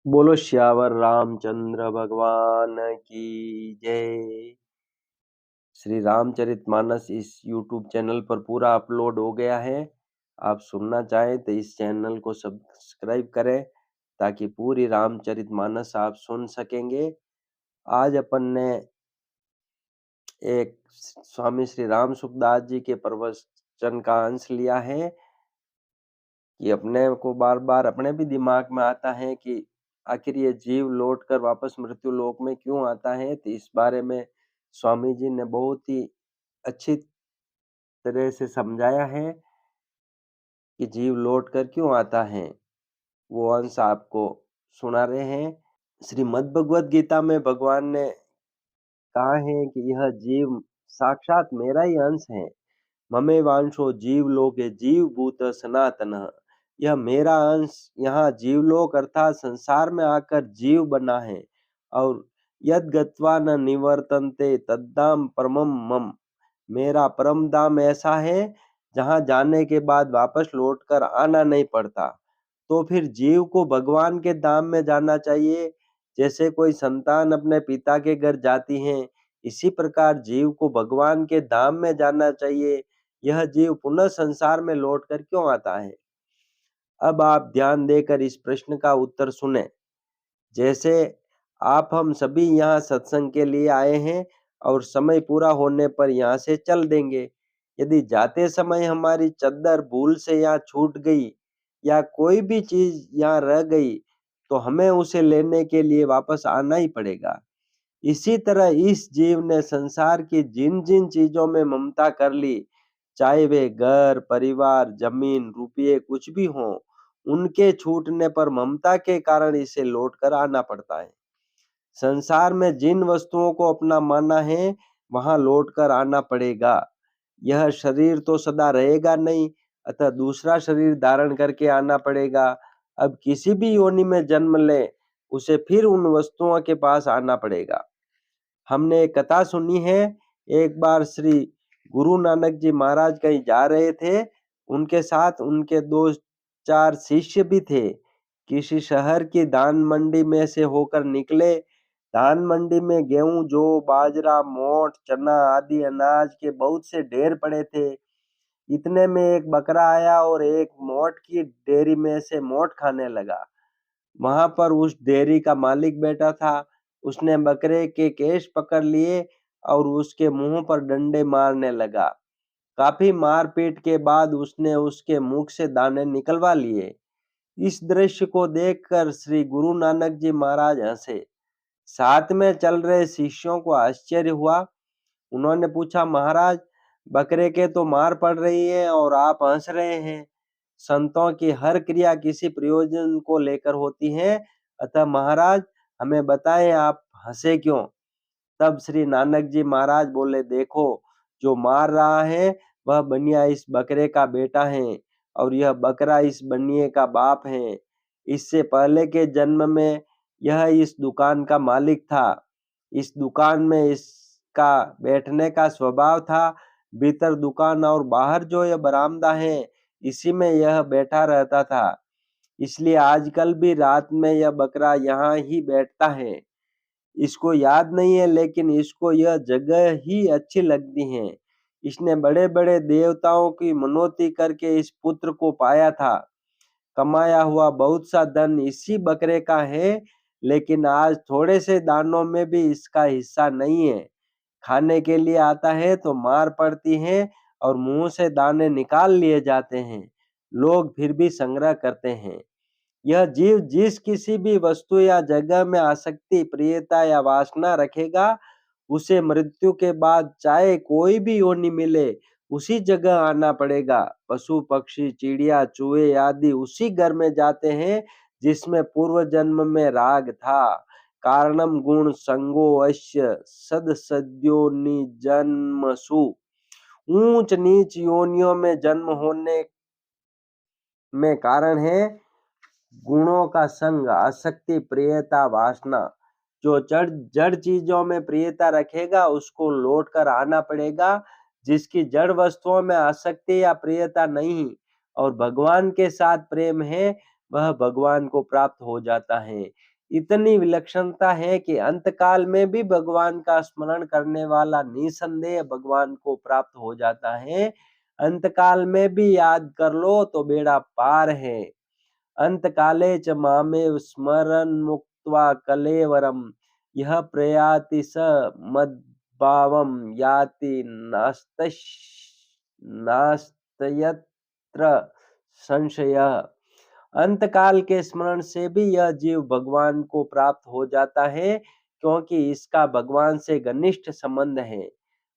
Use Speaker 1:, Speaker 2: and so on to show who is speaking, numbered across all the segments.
Speaker 1: बोलो श्यावर रामचंद्र भगवान की जय। श्री रामचरितमानस इस YouTube चैनल पर पूरा अपलोड हो गया है। आप सुनना चाहें तो इस चैनल को सब्सक्राइब करें ताकि पूरी रामचरितमानस आप सुन सकेंगे। आज अपन ने एक स्वामी श्री राम सुखदास जी के प्रवचन का अंश लिया है कि अपने को बार बार अपने भी दिमाग में आता है कि आखिर ये जीव लौट कर वापस मृत्यु लोक में क्यों आता है। तो इस बारे में स्वामी जी ने बहुत ही अच्छी तरह से समझाया है कि जीव लौट कर क्यों आता है। वो अंश आपको सुना रहे हैं। श्रीमद् भगवद गीता में भगवान ने कहा है कि यह जीव साक्षात मेरा ही अंश है। ममे वांशो जीवलोके जीवभूत सनातनः। यह मेरा अंश यहाँ जीवलोक अर्थात संसार में आकर जीव बना है। और यद गत्वा न निवर्तन्ते तद्धाम परमम मम। मेरा परम धाम ऐसा है जहाँ जाने के बाद वापस लौटकर आना नहीं पड़ता। तो फिर जीव को भगवान के धाम में जाना चाहिए। जैसे कोई संतान अपने पिता के घर जाती है, इसी प्रकार जीव को भगवान के धाम में जाना चाहिए। यह जीव पुनः संसार में लौटकर क्यों आता है? अब आप ध्यान देकर इस प्रश्न का उत्तर सुने। जैसे आप हम सभी यहाँ सत्संग के लिए आए हैं और समय पूरा होने पर यहाँ से चल देंगे। यदि जाते समय हमारी चद्दर भूल से यहाँ छूट गई या कोई भी चीज यहाँ रह गई तो हमें उसे लेने के लिए वापस आना ही पड़ेगा। इसी तरह इस जीव ने संसार की जिन जिन चीजों में ममता कर ली, चाहे वे घर, परिवार, जमीन, रुपये कुछ भी हों, उनके छूटने पर ममता के कारण इसे लौट कर आना पड़ता है। संसार में जिन वस्तुओं को अपना माना है, वहां लौट कर आना पड़ेगा। यह शरीर तो सदा रहेगा नहीं, अतः दूसरा शरीर धारण करके आना पड़ेगा। अब किसी भी योनि में जन्म ले, उसे फिर उन वस्तुओं के पास आना पड़ेगा। हमने एक कथा सुनी है। एक बार श्री गुरु नानक जी महाराज कहीं जा रहे थे। उनके साथ उनके दो चार शिष्य भी थे। किसी शहर की धान मंडी में से होकर निकले। धान मंडी में गेहूं, जौ, बाजरा, मोठ, चना आदि अनाज के बहुत से ढेर पड़े थे। इतने में एक बकरा आया और एक मोठ की डेयरी में से मोठ खाने लगा। वहां पर उस डेयरी का मालिक बैठा था। उसने बकरे के केश पकड़ लिए और उसके मुंह पर डंडे मारने लगा। काफी मारपीट के बाद उसने उसके मुख से दाने निकलवा लिए। इस दृश्य को देखकर श्री गुरु नानक जी महाराज हंसे। साथ में चल रहे शिष्यों को आश्चर्य हुआ। उन्होंने पूछा, महाराज, बकरे के तो मार पड़ रही है और आप हंस रहे हैं। संतों की हर क्रिया किसी प्रयोजन को लेकर होती है, अतः महाराज हमें बताएं आप हंसे क्यों। तब श्री नानक जी महाराज बोले, देखो, जो मार रहा है वह बनिया इस बकरे का बेटा है और यह बकरा इस बनिए का बाप है। इससे पहले के जन्म में यह इस दुकान का मालिक था। इस दुकान में इसका बैठने का स्वभाव था। भीतर दुकान और बाहर जो यह बरामदा है, इसी में यह बैठा रहता था। इसलिए आजकल भी रात में यह बकरा यहाँ ही बैठता है। इसको याद नहीं है, लेकिन इसको यह जगह ही अच्छी लगती है। इसने बड़े बड़े देवताओं की मनौती करके इस पुत्र को पाया था। कमाया हुआ बहुत सा धन इसी बकरे का है, लेकिन आज थोड़े से दानों में भी इसका हिस्सा नहीं है। खाने के लिए आता है तो मार पड़ती है और मुंह से दाने निकाल लिए जाते हैं। लोग फिर भी संग्रह करते हैं। यह जीव जिस किसी भी वस्तु या जगह में आसक्ति, प्रियता या वासना रखेगा, उसे मृत्यु के बाद चाहे कोई भी योनि मिले, उसी जगह आना पड़ेगा। पशु, पक्षी, चिड़िया, चूहे आदि उसी घर में जाते हैं जिसमें पूर्व जन्म में राग था। कारणम गुण संगो अस्य सदसद्योनि जन्मसु। ऊंच नीच योनियों में जन्म होने में कारण है गुणों का संग, आसक्ति, प्रियता, वासना। जो जड़ जड़ चीजों में प्रियता रखेगा उसको लौट कर आना पड़ेगा। जिसकी जड़ वस्तुओं में आसक्ति या प्रियता नहीं और भगवान के साथ प्रेम है, वह भगवान को प्राप्त हो जाता है। इतनी विलक्षणता है कि अंतकाल में भी भगवान का स्मरण करने वाला निसंदेह भगवान को प्राप्त हो जाता है। अंतकाल में भी याद कर लो तो बेड़ा पार है। अंतकाले च मामेव स्मरन् मुक्त्वा कलेवरम् यः प्रयाति स मद्भावं याति नास्त्यत्र संशयः। अंतकाल के स्मरण से भी यह जीव भगवान को प्राप्त हो जाता है, क्योंकि इसका भगवान से घनिष्ठ संबंध है।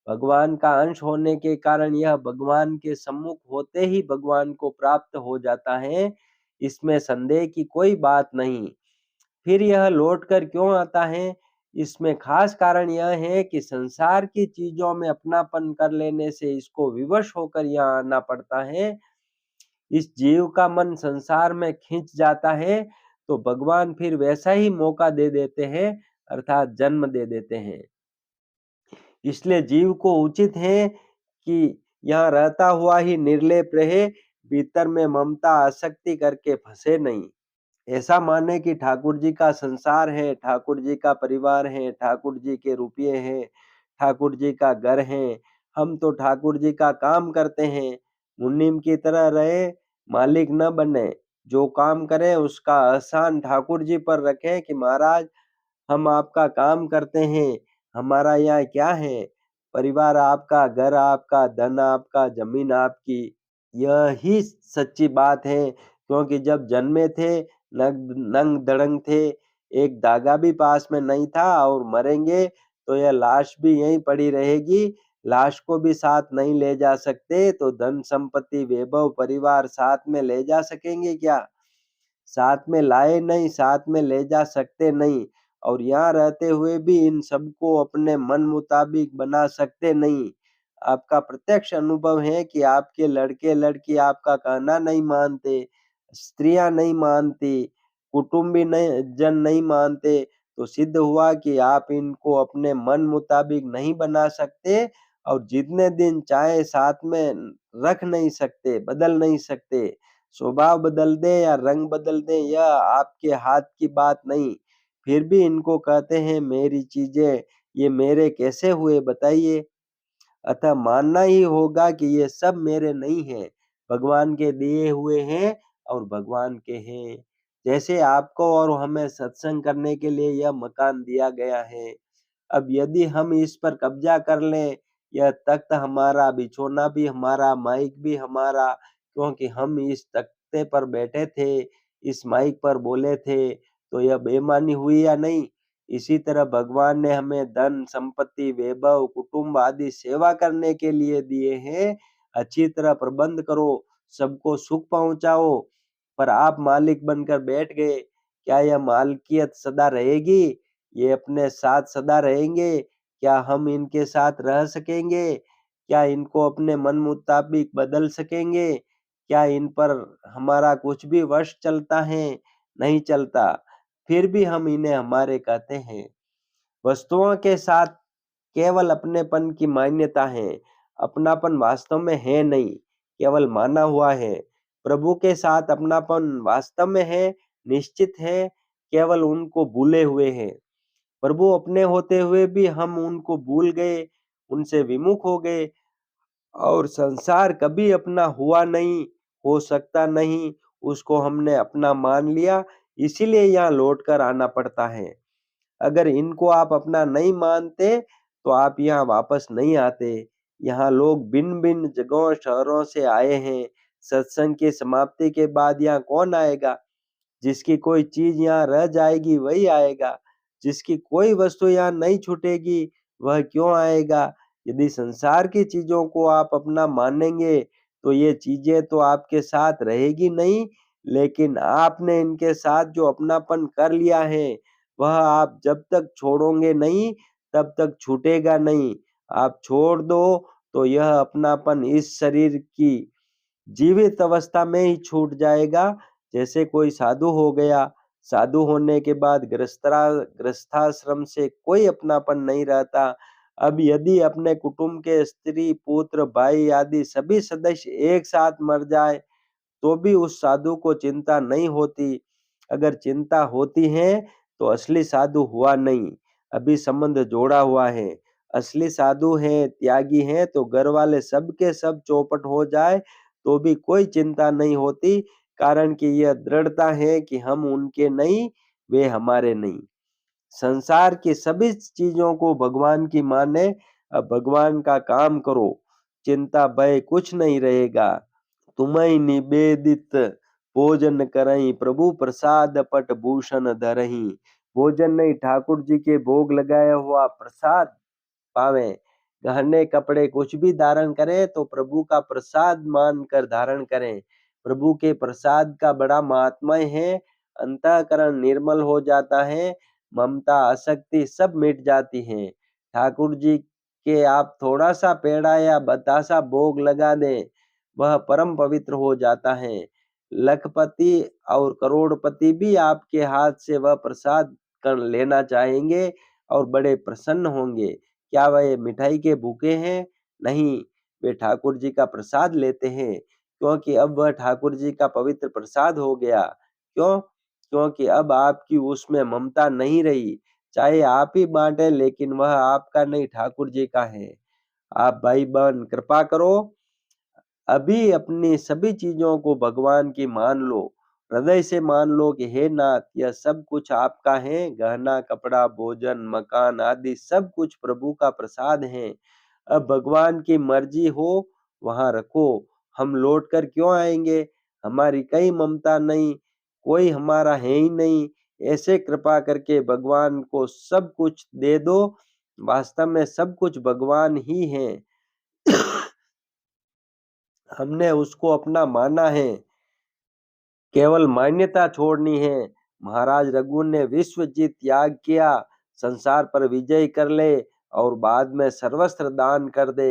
Speaker 1: भगवान का अंश होने के कारण यह भगवान के सम्मुख होते ही भगवान को प्राप्त हो जाता है, इसमें संदेह की कोई बात नहीं। फिर यह लौटकर क्यों आता है? इसमें खास कारण यह है कि संसार की चीजों में अपनापन कर लेने से इसको विवश होकर यहाँ आना पड़ता है। इस जीव का मन संसार में खिंच जाता है, तो भगवान फिर वैसा ही मौका दे देते हैं, अर्थात जन्म दे देते हैं। इसलिए जीव को उचित है कि यहाँ रहता हुआ ही निर्लेप रहे, भीतर में ममता आसक्ति करके फंसे नहीं। ऐसा माने कि ठाकुर जी का संसार है, ठाकुर जी का परिवार है, ठाकुर जी के रुपये हैं, ठाकुर जी का घर है, हम तो ठाकुर जी का काम करते हैं। मुन्नीम की तरह रहे, मालिक न बने। जो काम करे उसका एहसान ठाकुर जी पर रखे कि महाराज हम आपका काम करते हैं, हमारा यहाँ क्या है? परिवार आपका, घर आपका, धन आपका, जमीन आपकी। यही सच्ची बात है, क्योंकि जब जन्मे थे नंग दड़ंग थे, एक धागा भी पास में नहीं था और मरेंगे तो यह लाश भी यहीं पड़ी रहेगी। लाश को भी साथ नहीं ले जा सकते, तो धन संपत्ति वैभव परिवार साथ में ले जा सकेंगे क्या? साथ में लाए नहीं, साथ में ले जा सकते नहीं, और यहाँ रहते हुए भी इन सबको अपने मन मुताबिक बना सकते नहीं। आपका प्रत्यक्ष अनुभव है कि आपके लड़के लड़की आपका कहना नहीं मानते, स्त्रियां नहीं मानती, कुटुंबी नहीं जन नहीं मानते, तो सिद्ध हुआ कि आप इनको अपने मन मुताबिक नहीं बना सकते, और जितने दिन चाहे साथ में रख नहीं सकते, बदल नहीं सकते। स्वभाव बदल दे या रंग बदल दे, यह आपके हाथ की बात नहीं। फिर भी इनको कहते हैं मेरी चीजें, ये मेरे कैसे हुए बताइए? अतः मानना ही होगा कि ये सब मेरे नहीं हैं, भगवान के दिए हुए हैं और भगवान के हैं। जैसे आपको और हमें सत्संग करने के लिए यह मकान दिया गया है, अब यदि हम इस पर कब्जा कर लें, यह तख्त हमारा, बिछौना भी हमारा, माइक भी हमारा, क्योंकि हम इस तख्ते पर बैठे थे, इस माइक पर बोले थे, तो यह बेईमानी हुई या नहीं? इसी तरह भगवान ने हमें धन, संपत्ति, वैभव, कुटुंब आदि सेवा करने के लिए दिए हैं। अच्छी तरह प्रबंध करो, सबको सुख पहुंचाओ, पर आप मालिक बनकर बैठ गए। क्या यह मालकियत सदा रहेगी? ये अपने साथ सदा रहेंगे? क्या हम इनके साथ रह सकेंगे? क्या इनको अपने मन मुताबिक बदल सकेंगे? क्या इन पर हमारा कुछ भी वश चलता है? नहीं चलता। फिर भी हम इन्हें हमारे कहते हैं। वस्तुओं के साथ केवल अपनेपन की मान्यता है, अपनापन वास्तव में है नहीं, केवल माना हुआ है। प्रभु के साथ अपनापन वास्तव में है, निश्चित है, केवल उनको भूले हुए हैं। प्रभु अपने होते हुए भी हम उनको भूल गए, उनसे विमुख हो गए, और संसार कभी अपना हुआ नहीं, हो सकता नहीं, उसको हमने अपना मान लिया, इसीलिए यहाँ लौट कर आना पड़ता है। अगर इनको आप अपना नहीं मानते, तो आप यहाँ वापस नहीं आते। यहाँ लोग भिन्न-भिन्न जगहों, शहरों से आए हैं। सत्संग की समाप्ति के बाद यहाँ कौन आएगा? जिसकी कोई चीज यहाँ रह जाएगी वही आएगा। जिसकी कोई वस्तु यहाँ नहीं छूटेगी वह क्यों आएगा? यदि संसार की चीजों को आप अपना मानेंगे, तो ये चीजें तो आपके साथ रहेगी नहीं, लेकिन आपने इनके साथ जो अपनापन कर लिया है, वह आप जब तक छोड़ोगे नहीं, तब तक छूटेगा नहीं। आप छोड़ दो तो यह अपनापन इस शरीर की जीवित अवस्था में ही छूट जाएगा। जैसे कोई साधु हो गया, साधु होने के बाद गृहस्थाश्रम से कोई अपनापन नहीं रहता। अब यदि अपने कुटुंब के स्त्री, पुत्र, भाई आदि सभी सदस्य एक साथ मर जाए, तो भी उस साधु को चिंता नहीं होती। अगर चिंता होती है, तो असली साधु हुआ नहीं, अभी संबंध जोड़ा हुआ है। असली साधु हैं, त्यागी हैं तो घर वाले सब के सब चौपट हो जाए तो भी कोई चिंता नहीं होती, कारण कि यह दृढ़ता है कि हम उनके नहीं, वे हमारे नहीं। संसार की सभी चीजों को भगवान की माने, अब भगवान का काम करो, चिंता भय कुछ नहीं रहेगा। तुम्हें निवेदित भोजन करहीं, प्रभु प्रसाद पट भूषण धरहीं। भोजन नहीं, ठाकुर जी के भोग लगाया हुआ प्रसाद पावे। गहने कपड़े कुछ भी धारण करें तो प्रभु का प्रसाद मानकर धारण करें। प्रभु के प्रसाद का बड़ा महात्म्य है। अंतःकरण निर्मल हो जाता है, ममता आसक्ति सब मिट जाती है। ठाकुर जी के आप थोड़ा सा पेड़ा या बतासा भोग लगा दें, वह परम पवित्र हो जाता है। लखपति और करोड़पति भी आपके हाथ से वह प्रसाद कर लेना चाहेंगे और बड़े प्रसन्न होंगे। क्या वह मिठाई के भूखे हैं? नहीं, वे ठाकुर जी का प्रसाद लेते हैं, क्योंकि अब वह ठाकुर जी का पवित्र प्रसाद हो गया। क्यों? क्योंकि अब आपकी उसमें ममता नहीं रही। चाहे आप ही बांटे लेकिन वह आपका नहीं, ठाकुर जी का है। आप भाई बहन कृपा करो, अभी अपनी सभी चीजों को भगवान की मान लो। हृदय से मान लो कि हे नाथ, यह सब कुछ आपका है। गहना कपड़ा भोजन मकान आदि सब कुछ प्रभु का प्रसाद है। अब भगवान की मर्जी हो वहां रखो, हम लौट कर क्यों आएंगे? हमारी कई ममता नहीं, कोई हमारा है ही नहीं। ऐसे कृपा करके भगवान को सब कुछ दे दो। वास्तव में सब कुछ भगवान ही है। हमने उसको अपना माना है, केवल मान्यता छोड़नी है। महाराज रघु ने विश्व जीत त्याग किया, संसार पर विजय कर ले और बाद में सर्वस्त्र दान कर दे।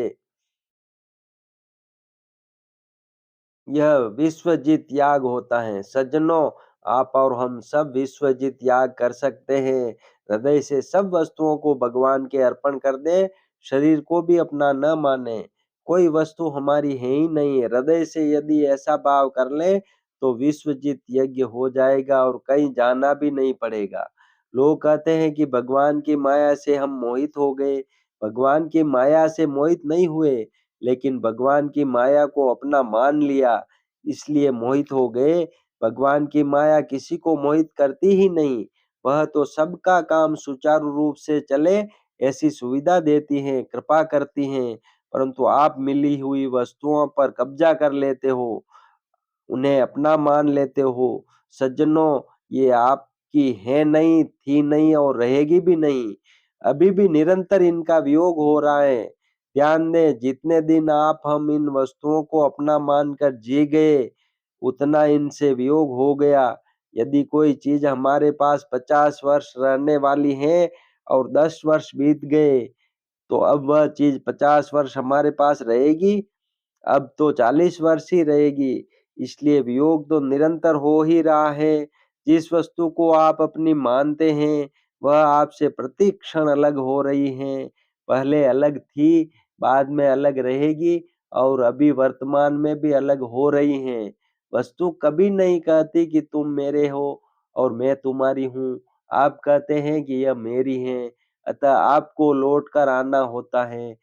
Speaker 1: यह विश्वजीत याग होता है। सज्जनों, आप और हम सब विश्वजीत याग कर सकते हैं। हृदय से सब वस्तुओं को भगवान के अर्पण कर दे, शरीर को भी अपना न माने। कोई वस्तु हमारी है ही नहीं। हृदय से यदि ऐसा भाव कर ले तो विश्वजीत यज्ञ हो जाएगा और कहीं जाना भी नहीं पड़ेगा। लोग कहते हैं कि भगवान की माया से हम मोहित हो गए। भगवान की माया से मोहित नहीं हुए, लेकिन भगवान की माया को अपना मान लिया, इसलिए मोहित हो गए। भगवान की माया किसी को मोहित करती ही नहीं, वह तो सबका काम सुचारू रूप से चले ऐसी सुविधा देती है, कृपा करती हैं। परंतु आप मिली हुई वस्तुओं पर कब्जा कर लेते हो, उन्हें अपना मान लेते हो। सज्जनों, ये आपकी है नहीं, थी नहीं और रहेगी भी नहीं। अभी भी निरंतर इनका वियोग हो रहा है। ध्यान दें, जितने दिन आप हम इन वस्तुओं को अपना मानकर जी गए, उतना इनसे वियोग हो गया। यदि कोई चीज हमारे पास 50 वर्ष रहने वाली है और 10 वर्ष बीत गए, तो अब वह चीज 50 वर्ष हमारे पास रहेगी? अब तो 40 वर्ष ही रहेगी। इसलिए वियोग तो निरंतर हो ही रहा है। जिस वस्तु को आप अपनी मानते हैं, वह आपसे प्रति क्षण अलग हो रही है। पहले अलग थी, बाद में अलग रहेगी और अभी वर्तमान में भी अलग हो रही हैं। वस्तु कभी नहीं कहती कि तुम मेरे हो और मैं तुम्हारी हूँ। आप कहते हैं कि यह मेरी है, अतः आपको लौट कर आना होता है।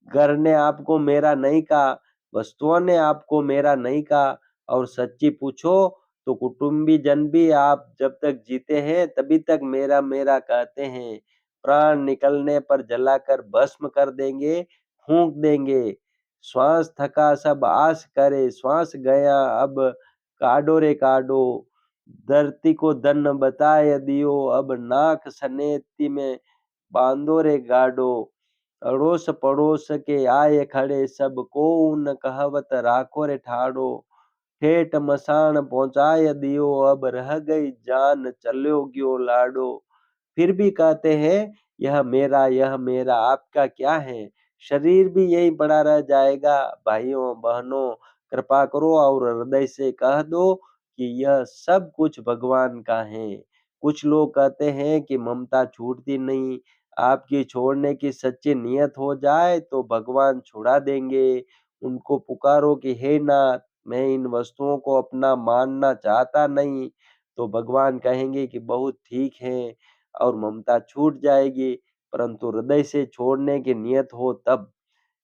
Speaker 1: घर ने आपको मेरा नहीं कहा, वस्तुओं ने आपको मेरा नहीं कहा और सच्ची पूछो तो कुटुंबी जन भी आप जब तक जीते हैं तभी तक मेरा मेरा कहते हैं। प्राण निकलने पर जलाकर भस्म कर देंगे, फूंक देंगे। श्वास थका सब आस करे, श्वास गया अब काढ़ो रे काढ़ो। धरती को धन बताए दियो, अब नाक सनेती में बांधो रे गाडो। अड़ोस पड़ोस के आए खड़े, सब को न कहवत राखो रे ठाड़ो। ठेठ मसान पहुंचाए दियो, अब रह गई जान चलो गयो लाडो। फिर भी कहते हैं यह मेरा आपका क्या है? शरीर भी यही पड़ा रह जाएगा। भाइयों बहनों, कृपा करो और हृदय से कह दो कि यह सब कुछ भगवान का है। कुछ लोग कहते हैं कि ममता छूटती नहीं। आपकी छोड़ने की सच्ची नियत हो जाए तो भगवान छुड़ा देंगे। उनको पुकारो कि हे नाथ, मैं इन वस्तुओं को अपना मानना चाहता नहीं, तो भगवान कहेंगे कि बहुत ठीक है और ममता छूट जाएगी, परंतु हृदय से छोड़ने की नियत हो तब।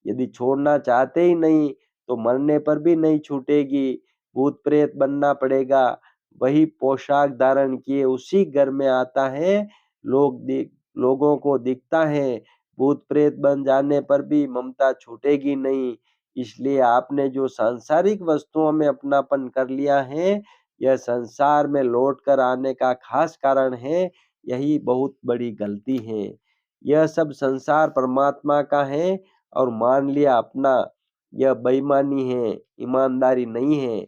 Speaker 1: यदि छोड़ना चाहते ही नहीं तो मरने पर भी नहीं छूटेगी, भूत प्रेत बनना पड़ेगा। वही पोशाक धारण किए उसी घर में आता है, लोगों को दिखता है, भूत प्रेत बन जाने पर भी ममता छूटेगी नहीं। इसलिए आपने जो सांसारिक वस्तुओं में अपनापन कर लिया है, यह संसार में लौट कर आने का खास कारण है, यही बहुत बड़ी गलती है। यह सब संसार परमात्मा का है और मान लिया अपना, यह बेईमानी है, ईमानदारी नहीं है।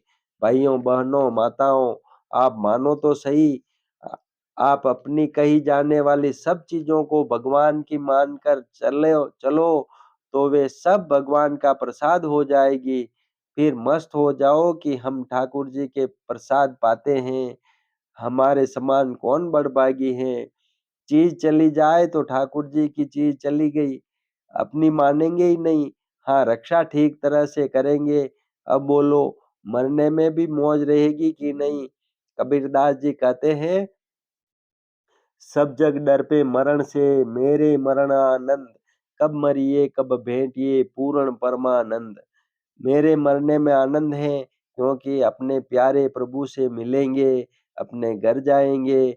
Speaker 1: भाइयों, बहनों, माताओं, आप मानो तो सही, अ, आप अपनी कही जाने वाली सब चीज़ों को भगवान की मानकर चलो तो वे सब भगवान का प्रसाद हो जाएगी। फिर मस्त हो जाओ कि हम ठाकुर जी के प्रसाद पाते हैं, हमारे समान कौन बड़भागी है। चीज़ चली जाए तो ठाकुर जी की चीज़ चली गई, अपनी मानेंगे ही नहीं। हाँ, रक्षा ठीक तरह से करेंगे। अब बोलो, मरने में भी मौज रहेगी कि नहीं? कबीरदास जी कहते हैं, सब जग डर पे मरण से, मेरे मरणानंद, कब मरिए कब भेंटिए पूर्ण परमानंद। मेरे मरने में आनंद है, क्योंकि अपने प्यारे प्रभु से मिलेंगे, अपने घर जाएंगे।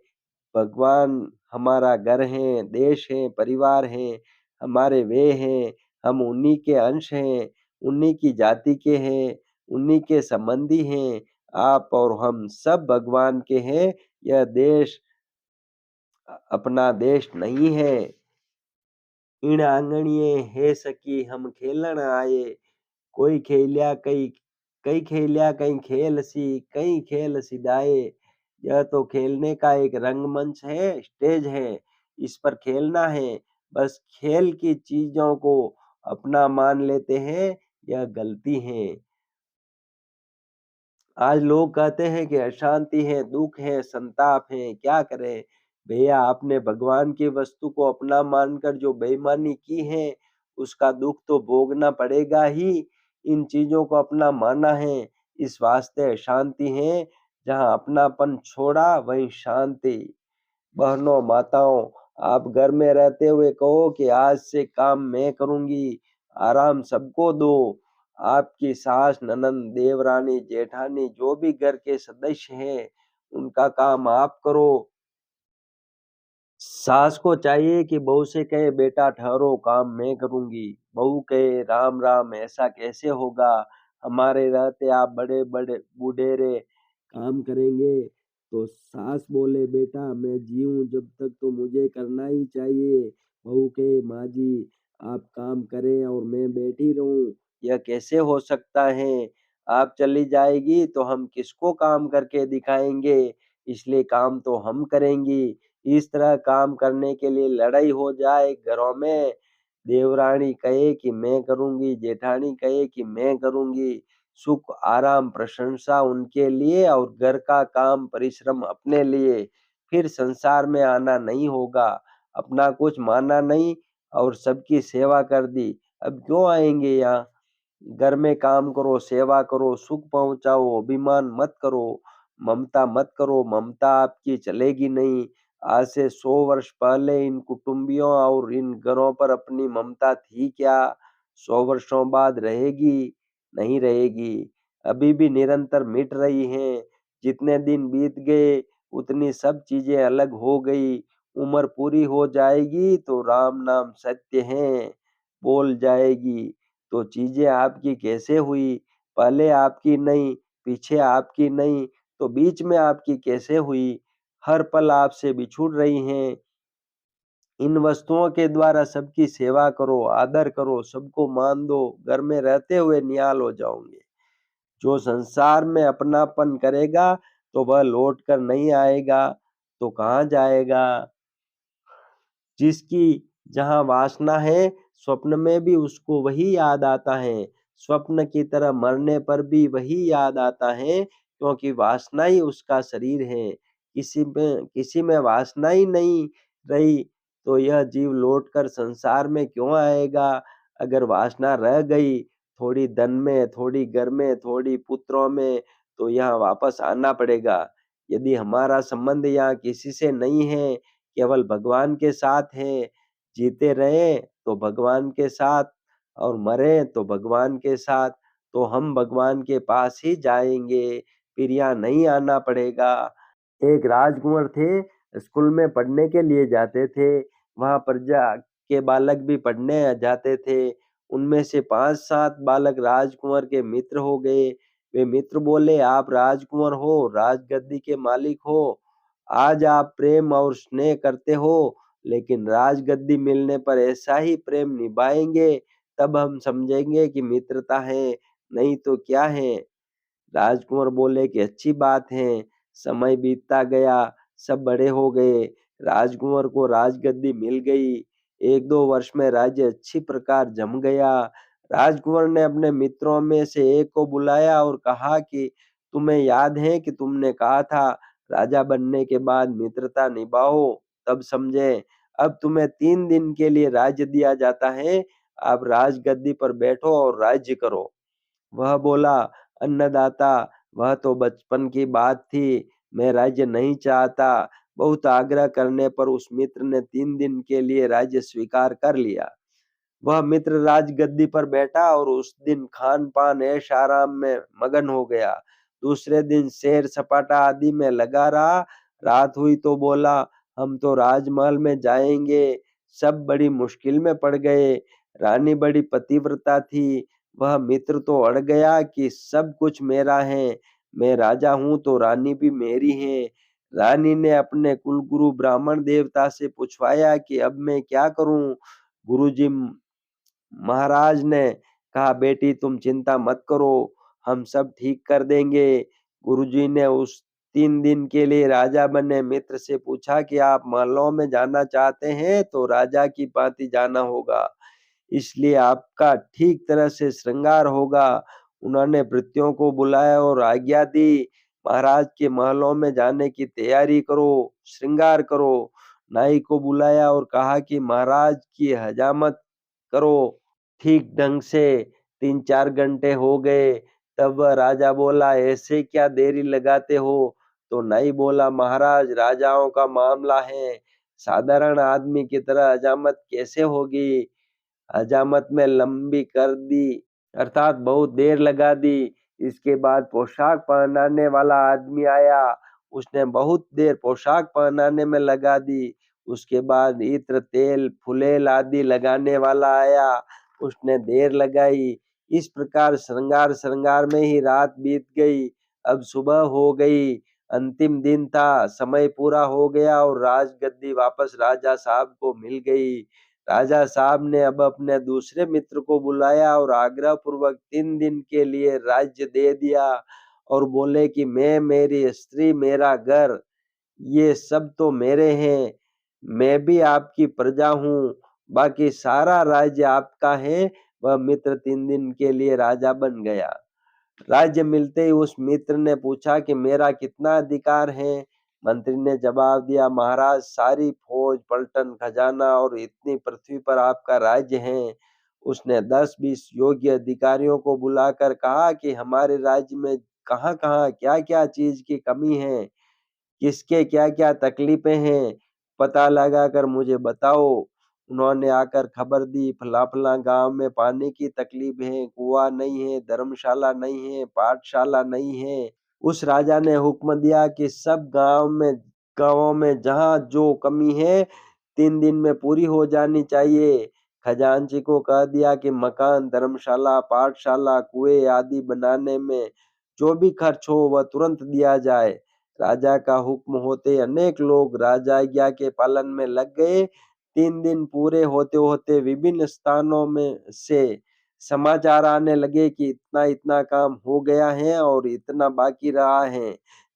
Speaker 1: भगवान हमारा घर है, देश है, परिवार है, हमारे वे हैं, हम उन्हीं के अंश हैं, उन्हीं की जाति के हैं, उन्हीं के संबंधी हैं। आप और हम सब भगवान के हैं। यह देश अपना देश नहीं है। इन आंगणिये है सकी हम खेलन आए, कोई खेलिया कई कई खेलिया कई खेल सी, कई खेल सिधाए। यह तो खेलने का एक रंगमंच है, स्टेज है, इस पर खेलना है। बस खेल की चीजों को अपना मान लेते हैं, यह गलती है। आज लोग कहते हैं कि अशांति है, दुख है, संताप है, क्या करें? भैया, आपने भगवान की वस्तु को अपना मानकर जो बेईमानी की है, उसका दुख तो भोगना पड़ेगा ही। इन चीजों को अपना माना है, इस वास्ते अशांति है। जहाँ अपनापन छोड़ा वहीं शांति। बहनों, माताओं, आप घर में रहते हुए कहो कि आज से काम मैं करूंगी, आराम सबको दो। आपकी सास, ननद, देवरानी, जेठानी, जो भी घर के सदस्य हैं, उनका काम आप करो। सास को चाहिए कि बहू से कहे, बेटा ठहरो, काम मैं करूंगी। बहू कहे, राम राम, ऐसा कैसे होगा, हमारे रहते आप बड़े बड़े बुढ़ेरे काम करेंगे। तो सास बोले, बेटा मैं जीऊं जब तक तो मुझे करना ही चाहिए। बहू कहे, माँ जी आप काम करें और मैं बैठी रहूं, यह कैसे हो सकता है? आप चली जाएगी तो हम किसको काम करके दिखाएंगे? इसलिए काम तो हम करेंगी। इस तरह काम करने के लिए लड़ाई हो जाए घरों में, देवरानी कहे कि मैं करूंगी, जेठानी कहे कि मैं करूंगी, सुख आराम प्रशंसा उनके लिए और घर का काम परिश्रम अपने लिए। फिर संसार में आना नहीं होगा। अपना कुछ माना नहीं और सबकी सेवा कर दी, अब क्यों आएंगे यहाँ? घर में काम करो, सेवा करो, सुख पहुंचाओ, अभिमान मत करो, ममता मत करो, ममता आपकी चलेगी नहीं। आज से 100 वर्ष पहले इन कुटुंबियों और इन घरों पर अपनी ममता थी क्या? 100 वर्षों बाद रहेगी? नहीं रहेगी। अभी भी निरंतर मिट रही हैं। जितने दिन बीत गए उतनी सब चीजें अलग हो गई। उम्र पूरी हो जाएगी तो राम नाम सत्य है बोल जाएगी। तो चीजें आपकी कैसे हुई? पहले आपकी नहीं, पीछे आपकी नहीं, तो बीच में आपकी कैसे हुई? हर पल आपसे बिछुड़ रही हैं। इन वस्तुओं के द्वारा सबकी सेवा करो, आदर करो, सबको मान दो, घर में रहते हुए निहाल हो जाओगे। जो संसार में अपनापन करेगा तो वह लौट कर नहीं आएगा, तो कहाँ जाएगा? जिसकी जहाँ वासना है, स्वप्न में भी उसको वही याद आता है। स्वप्न की तरह मरने पर भी वही याद आता है, क्योंकि वासना ही उसका शरीर है। किसी में वासना ही नहीं रही तो यह जीव लौटकर संसार में क्यों आएगा? अगर वासना रह गई, थोड़ी धन में, थोड़ी घर में, थोड़ी पुत्रों में, तो यहाँ वापस आना पड़ेगा। यदि हमारा संबंध यहाँ किसी से नहीं है, केवल भगवान के साथ है, जीते रहें तो भगवान के साथ और मरें तो भगवान के साथ, तो हम भगवान के पास ही जाएँगे, फिर यहाँ नहीं आना पड़ेगा। एक राजकुँवर थे, स्कूल में पढ़ने के लिए जाते थे, वहाँ प्रजा के बालक भी पढ़ने जाते थे। उनमें से 5-7 बालक राजकुँवर के मित्र हो गए। वे मित्र बोले, "आप राजकुँवर हो, राजगद्दी के मालिक हो। आज आप प्रेम और स्नेह करते हो, लेकिन राजगद्दी मिलने पर ऐसा ही प्रेम निभाएँगे, तब हम समझेंगे कि मित्रता है, नहीं तो क्या है?" राजकुँवर बोले कि अच्छी बात है। समय बीतता गया, सब बड़े हो गए। राजकुँवर को राजगद्दी मिल गई। 1-2 वर्ष में राज्य अच्छी प्रकार जम गया। राजकुँवर ने अपने मित्रों में से एक को बुलाया और कहा कि तुम्हें याद है कि तुमने कहा था राजा बनने के बाद मित्रता निभाओ, तब समझें। अब तुम्हें 3 दिन के लिए राज्य दिया जाता है। आप राजगद्दी पर बैठो और राज्य करो। वह बोला, अन्नदाता, वह तो बचपन की बात थी, मैं राज्य नहीं चाहता। बहुत आग्रह करने पर उस मित्र ने 3 दिन के लिए राज्य स्वीकार कर लिया। वह मित्र राजगद्दी पर बैठा और उस दिन खान-पान ऐश-आराम में मगन हो गया। दूसरे दिन सैर-सपाटा आदि में लगा रहा। रात हुई तो बोला, हम तो राजमहल में जाएँगे। सब बड़ी मुश्किल में पड़ गए। रानी बड़ी पतिव्रता थी। वह मित्र तो अड़ गया कि सब कुछ मेरा है। मैं राजा हूँ तो रानी भी मेरी है। रानी ने अपने कुलगुरु ब्राह्मण देवता से पूछवाया कि अब मैं क्या करूँ? गुरुजी महाराज ने कहा, बेटी तुम चिंता मत करो, हम सब ठीक कर देंगे। गुरुजी ने उस 3 दिन के लिए राजा बने मित्र से पूछा कि आप महलों में जाना चाहते हैं तो राजा की भांति जाना होगा, इसलिए आपका ठीक तरह से श्रृंगार होगा। उन्होंने भृत्यों को बुलाया और आज्ञा दी, महाराज के महलों में जाने की तैयारी करो, श्रृंगार करो। नाई को बुलाया और कहा कि महाराज की हजामत करो। ठीक ढंग से 3-4 घंटे हो गए, तब वह राजा बोला, ऐसे क्या देरी लगाते हो? तो नाई बोला, महाराज राजाओं का मामला है, साधारण आदमी की तरह हजामत कैसे होगी? हजामत में लंबी कर दी, अर्थात बहुत देर लगा दी। इसके बाद पोशाक पहनाने वाला आदमी आया, उसने बहुत देर पोशाक पहनाने में लगा दी। उसके बाद इत्र, तेल, फुलेल आदि लगाने वाला आया, उसने देर लगाई। इस प्रकार श्रृंगार श्रृंगार में ही रात बीत गई। अब सुबह हो गई, अंतिम दिन था, समय पूरा हो गया और राजगद्दी वापस राजा साहब को मिल गई। राजा साहब ने अब अपने दूसरे मित्र को बुलाया और आग्रह पूर्वक 3 दिन के लिए राज्य दे दिया और बोले कि मैं, मेरी स्त्री, मेरा घर, ये सब तो मेरे हैं। मैं भी आपकी प्रजा हूँ, बाकी सारा राज्य आपका है। वह मित्र 3 दिन के लिए राजा बन गया। राज्य मिलते ही उस मित्र ने पूछा कि मेरा कितना अधिकार है? मंत्री ने जवाब दिया, महाराज सारी फौज, पलटन, खजाना और इतनी पृथ्वी पर आपका राज्य है। उसने 10-20 योग्य अधिकारियों को बुलाकर कहा कि हमारे राज्य में कहाँ-कहाँ, क्या-क्या चीज की कमी है, किसके क्या-क्या तकलीफें हैं, पता लगाकर मुझे बताओ। उन्होंने आकर खबर दी, फला-फला गाँव में पानी की तकलीफ है, कुआँ नहीं है, धर्मशाला नहीं है, पाठशाला नहीं है। उस राजा ने हुक्म दिया कि सब गाँवों में जहाँ जो कमी है, 3 दिन में पूरी हो जानी चाहिए। खजांची को कह दिया कि मकान, धर्मशाला, पाठशाला, कुएँ आदि बनाने में जो भी खर्च हो वह तुरंत दिया जाए। राजा का हुक्म होते अनेक लोग राजाज्ञा के पालन में लग गए। 3 दिन पूरे होते-होते विभिन्न स्थानों में से समाचार आने लगे कि इतना-इतना काम हो गया है और इतना बाकी रहा है।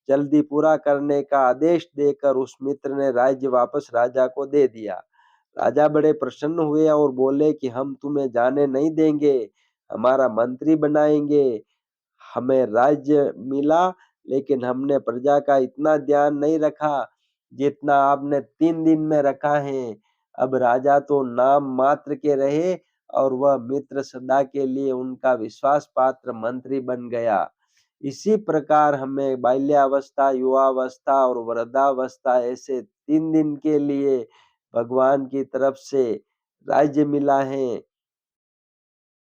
Speaker 1: जल्दी पूरा करने का आदेश देकर उस मित्र ने राज्य वापस राजा को दे दिया। राजा बड़े प्रसन्न हुए और बोले कि हम तुम्हें जाने नहीं देंगे, हमारा मंत्री बनाएंगे। हमें राज्य मिला, लेकिन हमने प्रजा का इतना ध्यान नहीं रखा जितना आपने 3 दिन में रखा है। अब राजा तो नाम मात्र के रहे और वह मित्र सदा के लिए उनका विश्वास पात्र मंत्री बन गया। इसी प्रकार हमें बाल्यावस्था, युवावस्था और वृद्धावस्था ऐसे 3 दिन के लिए भगवान की तरफ से राज्य मिला है।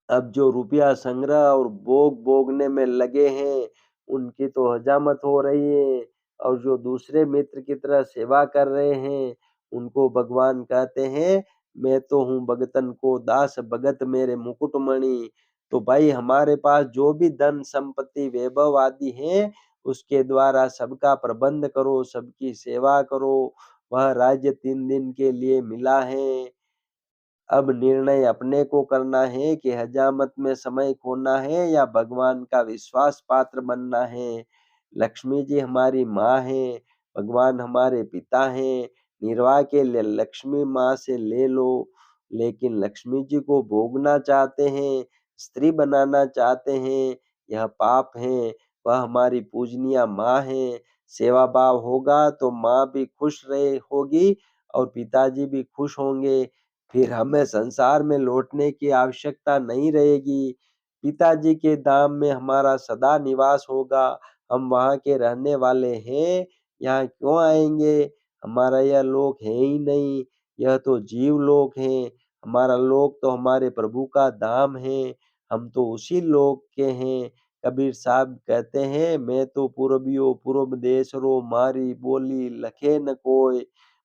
Speaker 1: अब जो रुपया संग्रह और भोग भोगने में लगे हैं, उनकी तो हजामत हो रही है और जो दूसरे मित्र की तरह सेवा कर रहे हैं, उनको भगवान कहते हैं, मैं तो हूँ भगतन को दास भगत मेरे मुकुटमणि। तो भाई हमारे पास जो भी धन संपत्ति वैभव आदि है, उसके द्वारा सबका प्रबंध करो, सबकी सेवा करो। वह राज्य 3 दिन के लिए मिला है। अब निर्णय अपने को करना है कि हजामत में समय खोना है या भगवान का विश्वास पात्र बनना है। लक्ष्मी जी हमारी माँ है, भगवान हमारे पिता हैं। निर्वाह के लिए लक्ष्मी माँ से ले लो, लेकिन लक्ष्मी जी को भोगना चाहते हैं, स्त्री बनाना चाहते हैं, यह पाप है। वह हमारी पूजनीय माँ है। सेवा भाव होगा तो माँ भी खुश रहे होगी और पिताजी भी खुश होंगे। फिर हमें संसार में लौटने की आवश्यकता नहीं रहेगी। पिताजी के धाम में हमारा सदा निवास होगा। हम वहाँ के रहने वाले हैं, यहाँ क्यों आएँगे? हमारा यह लोक है ही नहीं, यह तो जीवलोक है। हमारा लोक तो हमारे प्रभु का धाम है, हम तो उसी लोक के हैं। कबीर साहब कहते हैं, मैं तो पूरबियो पूरब देश रो, मारी बोली लखे न कोय,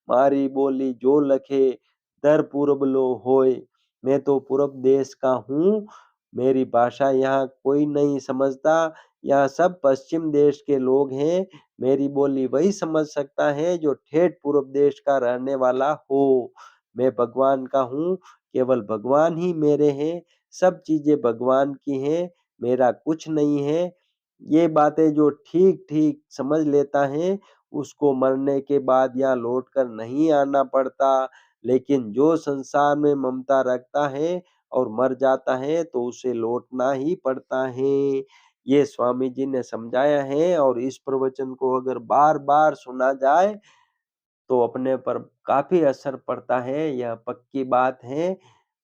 Speaker 1: मारी बोली जो लखे दर पूरब लो होय। मैं तो पूरब देश का हूँ, मेरी भाषा यहाँ कोई नहीं समझता, यहाँ सब पश्चिम देश के लोग हैं। मेरी बोली वही समझ सकता है जो ठेठ पूरब देश का रहने वाला हो। मैं भगवान का हूँ, केवल भगवान ही मेरे हैं, सब चीजें भगवान की हैं, मेरा कुछ नहीं है। ये बातें जो ठीक-ठीक समझ लेता है, उसको मरने के बाद यहाँ लौट कर नहीं आना पड़ता। लेकिन जो संसार में ममता रखता है और मर जाता है तो उसे लौटना ही पड़ता है। ये स्वामी जी ने समझाया है और इस प्रवचन को अगर बार-बार सुना जाए तो अपने पर काफ़ी असर पड़ता है, यह पक्की बात है।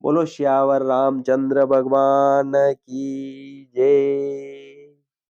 Speaker 1: बोलो सियावर रामचंद्र भगवान की जय।